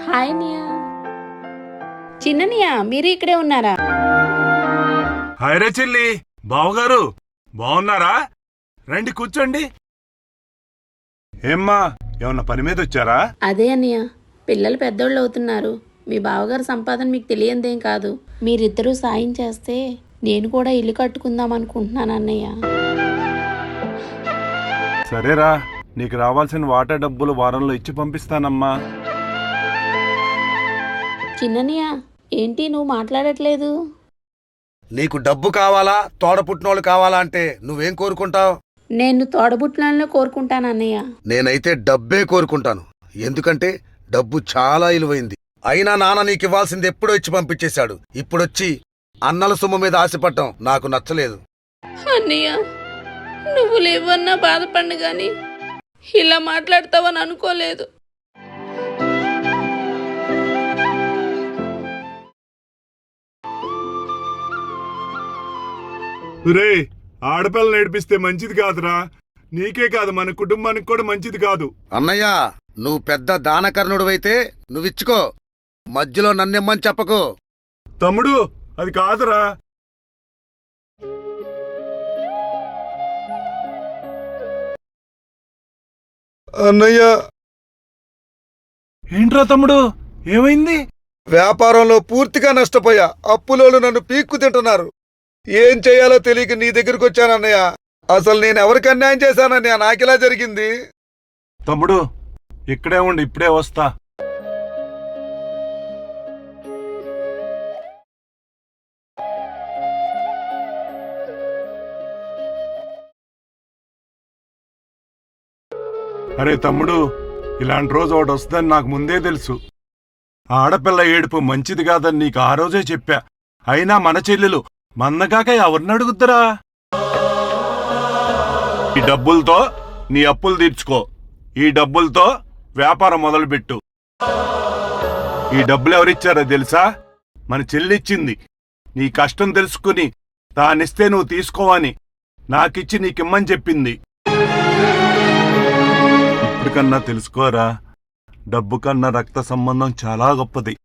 Hi Nia. చిన్ననియా, మీరు ఇక్కడే ఉన్నారా? హాయ్ రే చెల్లి, బావగారు బాగున్నారా? రండి కూర్చోండి. ఏమ్మా, ఏమన్నా పని మీద వచ్చారా? అదే అన్నయ్య, పిల్లలు పెద్దోళ్ళు అవుతున్నారు. మీ బావగారు సంపాదన మీకు తెలియందేం కాదు. మీరిద్దరూ సాయం చేస్తే నేను కూడా ఇల్లు కట్టుకుందాం అనుకుంటున్నాను అన్నయ్య. సరేరా, నీకు రావాల్సిన వాటా డబ్బులు వారంలో ఇచ్చి పంపిస్తానమ్మా. చిన్ననియ, ఏంటి నువ్వు మాట్లాడట్లేదు? నీకు డబ్బు కావాలా, తోడపుట్టినోళ్ళు కావాలా అంటే నువ్వేం కోరుకుంటావు? నేను తోడబుట్టినోళ్ళనే కోరుకుంటాను అన్నయ్య. నేనైతే డబ్బే కోరుకుంటాను. ఎందుకంటే డబ్బు చాలా విలువైంది. అయినా నాన్న నీకు ఇవ్వాల్సింది ఎప్పుడో ఇచ్చి పంపించేశాడు. ఇప్పుడొచ్చి అన్నల సొమ్ము మీద ఆశపడటం నాకు నచ్చలేదు. అన్నయ్య, నువ్వు లేవన్నా బాధపడి గాని ఇలా మాట్లాడతావని అనుకోలేదు. రే, ఆడపిల్ల నేర్పిస్తే మంచిది కాదురా. నీకే కాదు, మన కుటుంబానికి కూడా మంచిది కాదు. అన్నయ్య, నువ్వు పెద్ద దానకర్ణుడివైతే నువ్విచ్చుకో, మధ్యలో నన్నెమ్మని చెప్పకు. తమ్ముడు, అది కాదురా. అన్నయ్య, ఏంట్రా తమ్ముడు, ఏమైంది? వ్యాపారంలో పూర్తిగా నష్టపోయా. అప్పులోళ్ళు నన్ను పీక్కు తింటున్నారు. ఏం చెయ్యాలో తెలియక నీ దగ్గరకు వచ్చానన్నయ్య. అసలు నేను ఎవరికి అన్యాయం చేశానన్నయ్య? నాకిలా జరిగింది. తమ్ముడు, ఇక్కడే ఉండి, ఇప్పుడే వస్తా. అరే తమ్ముడు, ఇలాంటి రోజు ఒకటి వస్తుందని నాకు ముందే తెలుసు. ఆడపిల్ల ఏడుపు మంచిది కాదని నీకు ఆ రోజే చెప్పా. అయినా మన చెల్లెలు మన్నగాక ఎవరిని అడుగుద్దురా? ఈ డబ్బులతో నీ అప్పులు తీర్చుకో. ఈ డబ్బులతో వ్యాపారం మొదలుపెట్టు. ఈ డబ్బులు ఎవరిచ్చారో తెలుసా? మన చెల్లిచ్చింది. నీ కష్టం తెలుసుకుని తానిస్తే నువ్వు తీసుకోవని నాకిచ్చి నీకిమ్మని చెప్పింది. ఇప్పటికన్నా తెలుసుకోరా, డబ్బు కన్నా రక్త సంబంధం చాలా గొప్పది.